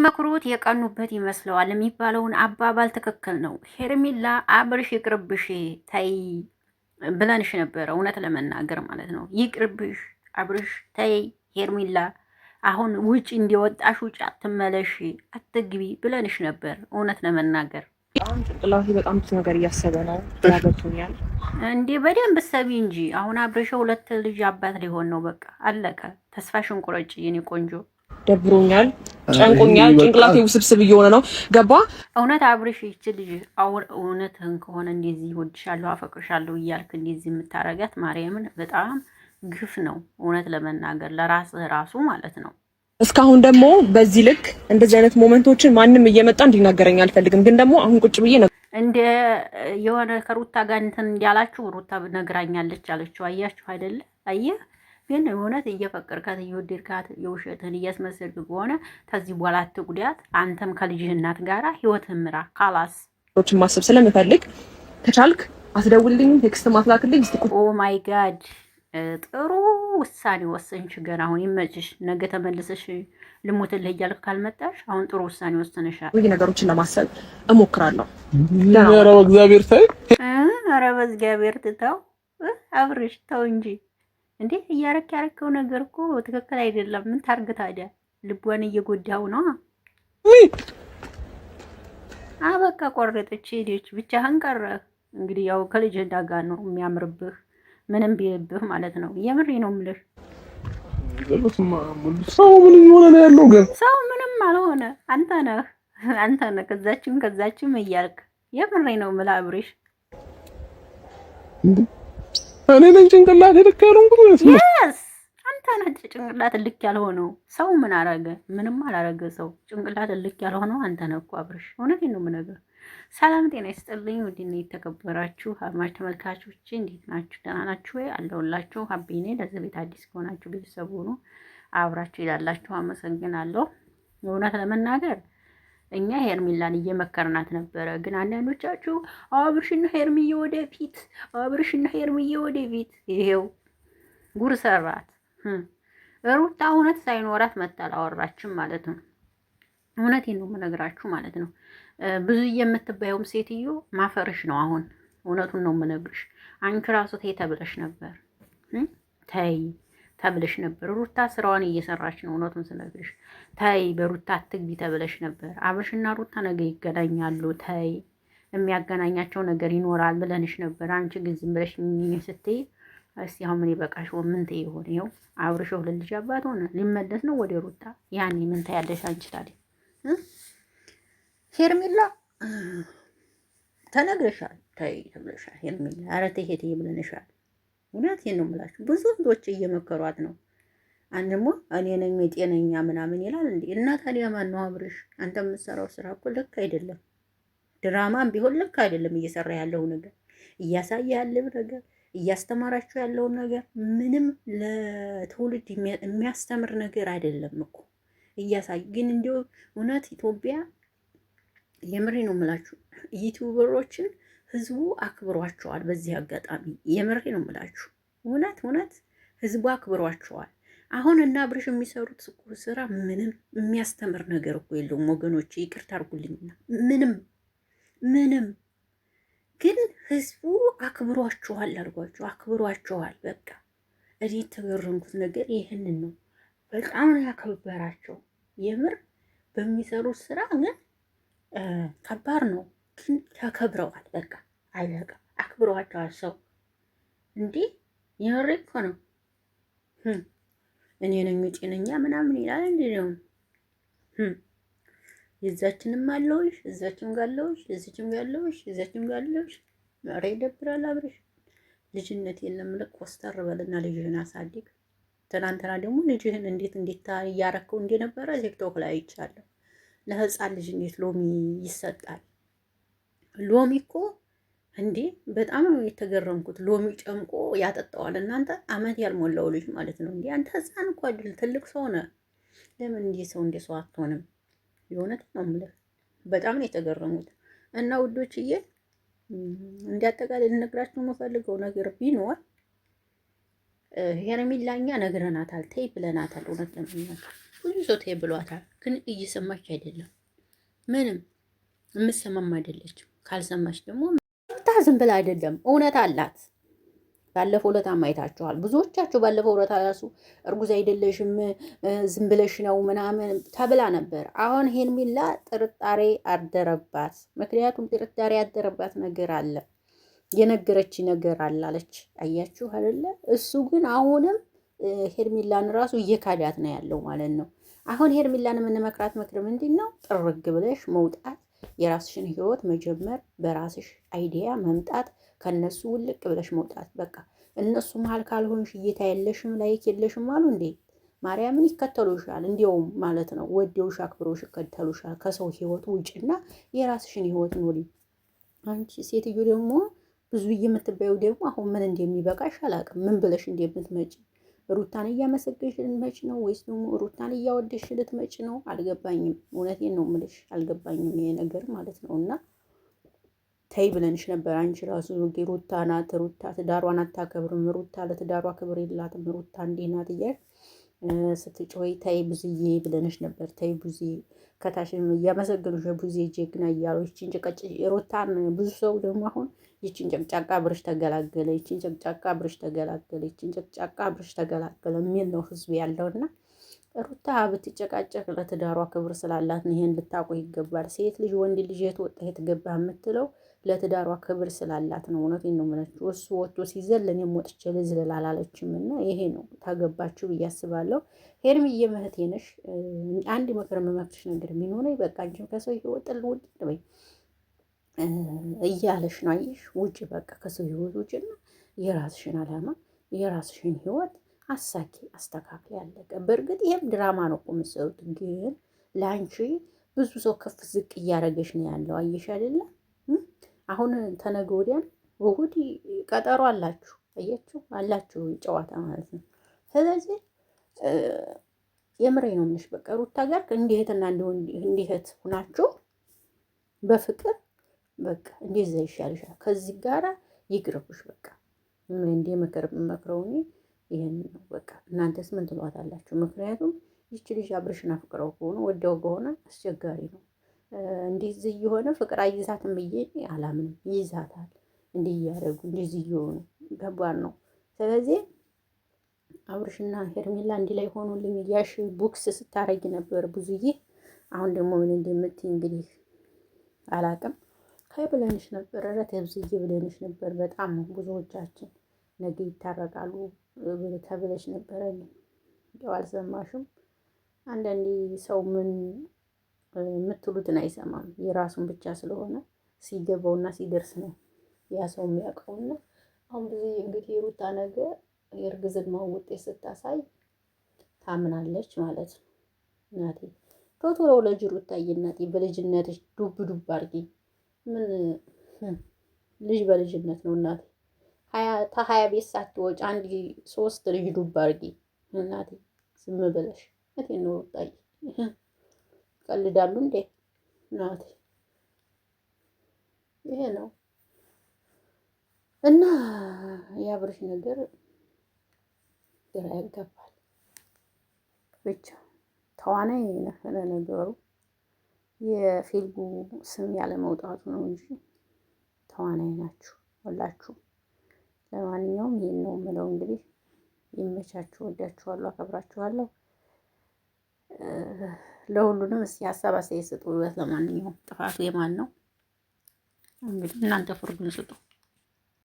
ሲመክሩት የቀኑበት ይመስለዋል የሚባለውን አባባል ትክክል ነው። ሄርሜላ አብርሽ ይቅርብሽ ተይ ብለንሽ ነበረ። እውነት ለመናገር ማለት ነው። ይቅርብሽ አብርሽ ተይ ሄርሜላ አሁን ውጭ እንዲወጣሽ ውጭ አትመለሽ አትግቢ ብለንሽ ነበር። እውነት ለመናገር በጣም ጭንቅላቴ በጣም ብዙ ነገር እያሰበ ነው። ያበቱኛል እንዴ በደንብ ሰቢ እንጂ አሁን አብርሽ ሁለት ልጅ አባት ሊሆን ነው። በቃ አለቀ። ተስፋሽን ቁረጭ የኔ ቆንጆ። ደብሮኛል፣ ጨንቆኛል፣ ጭንቅላቴ ውስብስብ እየሆነ ነው። ገባ እውነት አብርሽ ይች ልጅ እውነትህን ከሆነ እንደዚህ እወድሻለሁ አፈቅርሻለሁ እያልክ እንደዚህ የምታረጋት ማርያምን በጣም ግፍ ነው። እውነት ለመናገር ለራስህ ራሱ ማለት ነው። እስካሁን ደግሞ በዚህ ልክ እንደዚህ አይነት ሞመንቶችን ማንም እየመጣ እንዲናገረኝ አልፈልግም። ግን ደግሞ አሁን ቁጭ ብዬ እንደ የሆነ ከሩታ ጋር እንትን እንዲያላችሁ ሩታ ነግራኛለች አለችው። አያችሁ አይደለ? አየህ ግን እውነት እየፈቀርካት እየወደድካት የውሸትህን እያስመሰልክ ከሆነ ከዚህ በኋላ አትጉዳት። አንተም ከልጅህ እናት ጋራ ህይወትህን ምራ። ካላስ ማሰብ ስለምፈልግ ከቻልክ አትደውልልኝ፣ ቴክስት ማትላክልኝ። ኦ ማይ ጋድ ጥሩ ውሳኔ ወሰንሽ። ገና አሁን ይመችሽ። ነገ ተመልሰሽ ልሞትልህ እያልክ ካልመጣሽ አሁን ጥሩ ውሳኔ ወሰንሻል። ወይ ነገሮችን ለማሰብ እሞክራለሁ። ኧረ በእግዚአብሔር ተይ፣ ኧረ በእግዚአብሔር ትተው አብርሽ ተው እንጂ እንዴ! ያረከው ነገር እኮ ትክክል አይደለም። ምን ታርግ ታዲያ? ልቧን እየጎዳው ነው። አበቃ ቆረጠች፣ ሄደች። ብቻህን ቀረህ። እንግዲህ ያው ከልጅ ዳጋ ነው የሚያምርብህ ምንም ቢልብህ ማለት ነው። የምሬ ነው የምልህ። ሰው ምንም ሆነ ነው ያለው። ግን ሰው ምንም አልሆነ። አንተ ነህ ከዛችም እያልክ የምሬ ነው የምልህ አብርሽ። እኔ ነኝ ጭንቅላት ልክ ያልሆንኩት ወይስ ነው? አንተ ነህ ጭንቅላት ልክ ያልሆነው። ሰው ምን አረገ? ምንም አላረገ። ሰው ጭንቅላት ልክ ያልሆነው አንተ ነህ እኮ አብርሽ። እውነቴን ነው የምነግርህ። ሰላም ጤና ይስጥልኝ። ውድና የተከበራችሁ አድማጭ ተመልካቾች እንዴት ናችሁ? ደህና ናችሁ ወይ? አለሁላችሁ። ሀቢኔ ለዚህ ቤት አዲስ ከሆናችሁ ቤተሰብ ሁኑ። አብራችሁ ይላላችሁ። አመሰግናለሁ። እውነት ለመናገር እኛ ሄርሜላን እየመከርናት ነበረ። ግን አንዳንዶቻችሁ አብርሽና ሄርሚዬ ወደፊት፣ አብርሽና ሄርሚዬ ወደፊት። ይሄው ጉር ሰራት። ሩታ እውነት ሳይኖራት መታል አወራችን ማለት ነው። እውነቴን ነው የምነግራችሁ ማለት ነው። ብዙ የምትባየውም ሴትዮ ማፈርሽ ነው። አሁን እውነቱን ነው የምነግርሽ። አንቺ ራሱ ተይ ተብለሽ ነበር፣ ተይ ተብለሽ ነበር። ሩታ ስራዋን እየሰራች ነው። እውነቱን ስነግርሽ ተይ በሩታ አትግቢ ተብለሽ ነበር። አብርሽና ሩታ ነገ ይገናኛሉ። ተይ የሚያገናኛቸው ነገር ይኖራል ብለንሽ ነበር። አንቺ ግን ዝም ብለሽ ስትይ እስቲ አሁን ምን ይበቃሽ? ምን ተይ ይሆን? ይኸው አብርሽ ሁለት ልጅ አባት ሆነ። ሊመለስ ነው ወደ ሩታ። ያኔ ምን ታያለሽ አንቺ ታዲያ? ሄርሜላ ተነግረሻል፣ ተይ ተብለሻል። ሄርሜላ ኧረ ተይ ተይ ብለንሻል። እውነቴን ነው የምላችሁ። ብዙ ወንዶች እየመከሯት ነው። አንድሞ እኔ ነኝ ጤነኛ ምናምን ይላል እንዴ! እና ታዲያ ማን ነው አብርሽ? አንተ የምትሰራው ስራ እኮ ልክ አይደለም። ድራማም ቢሆን ልክ አይደለም። እየሰራ ያለው ነገር፣ እያሳየ ያለው ነገር፣ እያስተማራችሁ ያለውን ነገር ምንም ለትውልድ የሚያስተምር ነገር አይደለም እኮ እያሳየ። ግን እንዲሁ እውነት ኢትዮጵያ የምሬ ነው የምላችሁ ዩቲዩበሮችን ህዝቡ አክብሯቸዋል። በዚህ አጋጣሚ የምሬ ነው የምላችሁ እውነት ህዝቡ አክብሯቸዋል። አሁን እና አብርሽ የሚሰሩት ስራ ምንም የሚያስተምር ነገር እኮ የለውም ወገኖች፣ ይቅርታ አድርጉልኝና ምንም ግን ህዝቡ አክብሯቸዋል፣ አድርጓቸው አክብሯቸዋል። በቃ እኔ የተገረምኩት ነገር ይህንን ነው። በጣም ነው ያከበራቸው የምር በሚሰሩት ስራ ግን ከባድ ነው፣ ግን ተከብረዋል። በቃ አለቀ። አክብረዋቸዋል። ሰው እንዲህ የምሬ እኮ ነው። እኔ ነኝ ጤነኛ ምናምን ይላል እንዴ ነው። የዛችንም አለውሽ፣ እዛችም ጋለውሽ፣ እዚችም ጋለውሽ፣ እዛችም ጋለውሽ። ኧረ ይደብራል አብርሽ። ልጅነት የለም። ልክ ወስተር በልና ልጅህን አሳድግ። ትናንትና ደግሞ ልጅህን እንዴት እያረከው እንደነበረ ቲክቶክ ላይ አይቻለሁ። ለህፃን ልጅ እንዴት ሎሚ ይሰጣል? ሎሚ እኮ እንዴ በጣም ነው የተገረምኩት። ሎሚ ጨምቆ ያጠጣዋል። እናንተ አመት ያልሞላው ልጅ ማለት ነው እንዴ! አንተ ህፃን እኮ አይደል፣ ትልቅ ሰው ነህ። ለምን እንዴ ሰው አትሆንም? የእውነት ነው የምልህ። በጣም ነው የተገረሙት። እና ውዶችዬ እንዲያጠቃላይ ልነግራችሁ የምፈልገው ነገር ቢኖር ሄርሜላኛ ነግረናታል፣ ተይ ብለናታል። እውነት ለምናት ብዙ ሰው ተይ ብሏታል፣ ግን እየሰማች አይደለም። ምንም የምትሰማም አይደለችም። ካልሰማች ደግሞ ዝም ብላ አይደለም፣ እውነት አላት። ባለፈው ዕለት አይታችኋል። ብዙዎቻችሁ ባለፈው ዕለት ራሱ እርጉዝ አይደለሽም ዝም ብለሽ ነው ምናምን ተብላ ነበር። አሁን ሄርሜላ ጥርጣሬ አደረባት። ምክንያቱም ጥርጣሬ ያደረባት ነገር አለ፣ የነገረች ነገር አላለች። አያችሁ አይደለ? እሱ ግን አሁንም ሄርሜላን ራሱ እየካዳት ነው ያለው ማለት ነው። አሁን ሄርሜላን የምንመክራት ምክር ምንድን ነው? ጥርግ ብለሽ መውጣት፣ የራስሽን ህይወት መጀመር፣ በራስሽ አይዲያ መምጣት፣ ከነሱ ውልቅ ብለሽ መውጣት። በቃ እነሱ መሀል ካልሆንሽ እይታ የለሽም፣ ላይክ የለሽም አሉ እንዴ? ማርያምን ይከተሉሻል፣ እንዲያውም ማለት ነው ወደውሽ አክብሮሽ ይከተሉሻል። ከሰው ህይወት ውጭና የራስሽን ህይወት ኑሪ። አንቺ ሴትዮ ደግሞ ብዙ የምትባዩ ደግሞ አሁን ምን እንደሚበቃሽ አላውቅም። ምን ብለሽ እንደምትመጪ ሩታን እያመሰገንሽ ልትመጪ ነው ወይስ ደግሞ ሩታን እያወደሽ ልትመጪ ነው? አልገባኝም። እውነቴን ነው የምልሽ አልገባኝም ይሄ ነገር ማለት ነው። እና ተይ ብለንሽ ነበር። አንቺ ራሱ ሩታ ናት፣ ሩታ ትዳሯን አታከብርም፣ ሩታ ለትዳሯ ክብር የላትም፣ ሩታ እንዲህ ናት እያልሽ ስትጮይ ተይ ብዙዬ ብለንሽ ነበር። ተይ ብዙ ከታሽም እያመሰገኑሽ ብዙ ጀግና እያሉ ይችን ጨቀጭ ሩታን ብዙ ሰው ደግሞ አሁን ይችን ጨቅጫቃ ብርሽ ተገላገለ፣ ይችን ጨቅጫቃ ብርሽ ተገላገለ፣ ይችን ጨቅጫቃ ብርሽ ተገላገለ የሚል ነው ህዝብ ያለውና ሩታ ብትጨቃጨቅ ለትዳሯ ክብር ስላላት ነው። ይሄን ልታውቁ ይገባል። ሴት ልጅ ወንድ ልጅ የት ወጣ የት ገባ የምትለው ለትዳሯ ክብር ስላላት ነው። እውነቴን ነው የምላችሁ። እሱ ወጥቶ ሲዘል እኔም ወጥቼ ልዝለል አላለችም እና ይሄ ነው ታገባችሁ ብዬ አስባለሁ። ሄርሜዬ እህቴ ነሽ። አንድ ምክር የምመክርሽ ነገር የሚኖረኝ በቃ አንቺም ከሰው ህይወት ጥል ውጭ በይ እያለሽ ነው። አየሽ ውጭ በቃ ከሰው ህይወት ውጭና የራስሽን አላማ የራስሽን ህይወት አሳኪ አስተካክል ያለቀ። በእርግጥ ይሄም ድራማ ነው እኮ የምትሰሩት፣ ግን ለአንቺ ብዙ ሰው ከፍ ዝቅ እያደረገሽ ነው ያለው። አየሽ አይደለ? አሁን ተነገ ወዲያን እሑድ ቀጠሮ አላችሁ፣ አያችሁ አላችሁ ጨዋታ ማለት ነው። ስለዚህ የምሬ ነው የምልሽ። በቃ ሩታ ጋር እንደ እህትና እንደ እህት ሁናችሁ በፍቅር በቃ እንደዛ ይሻልሻል። ከዚህ ጋራ ይቅርብሽ። በቃ ምን እንደ ምክር የምመክረው እኔ ይሄን ነው። በቃ እናንተስ ምን ትሏታላችሁ? ምክንያቱም ይቺ ልጅ አብርሽን አፍቅረው ከሆነ ወደው ከሆነ አስቸጋሪ ነው። እንደዚህ እየሆነ ፍቅር አይዛትም ብዬ አላምንም። ይዛታል። እንዲህ እያደረጉ እንደዚህ እየሆኑ ከባድ ነው። ስለዚህ አብርሽና ሄርሜላ እንዲህ ላይ ሆኑልኝ እያልሽ ቡክስ ስታረጊ ነበር ብዙዬ። አሁን ደግሞ ምን እንደምትይ እንግዲህ አላቅም። ብለንሽ ነበር፣ ኧረ ተብዝዬ ብለንሽ ነበር። በጣም ብዙዎቻችን ነገ ይታረቃሉ ተብለሽ ነበረ። ያው አልሰማሽም። አንዳንዴ ሰው ምን የምትሉትን አይሰማም። የራሱን ብቻ ስለሆነ ሲገባውና ሲደርስ ነው ያ ሰው የሚያውቀውና አሁን ብዙ እንግዲህ የሩታ ነገር የእርግዝናው ውጤት ስታሳይ ታምናለች ማለት ነው። እናቴ ቶሎ ለጅ ሩታዬ እናቴ በልጅነትሽ ዱብ ዱብ አድርጊ። ምን ልጅ በልጅነት ነው እናቴ። ከሀያ ቤት ሳትወጪ አንድ 3 ልጅ ዱብ አድርጊ እናቴ ዝም ብለሽ። እቴን ነው ሩታዬ ቀልዳሉ እንዴ እናቴ? ይሄ ነው እና የአብርሽ ነገር ግራ ያጋባል። ብቻ ተዋናይ ነፈነ ነገሩ የፊልሙ ስም ያለ መውጣቱ ነው እንጂ ተዋናይ ናችሁ ሁላችሁ። ለማንኛውም ይሄን ነው የምለው። እንግዲህ ይመቻችሁ። ወዳችኋለሁ፣ አከብራችኋለሁ። ለሁሉንም እስኪ ሀሳብ አስተያየት ስጡ። ለማንኛውም ጥፋቱ የማን ነው? እንግዲህ እናንተ ፍርዱን ስጡ።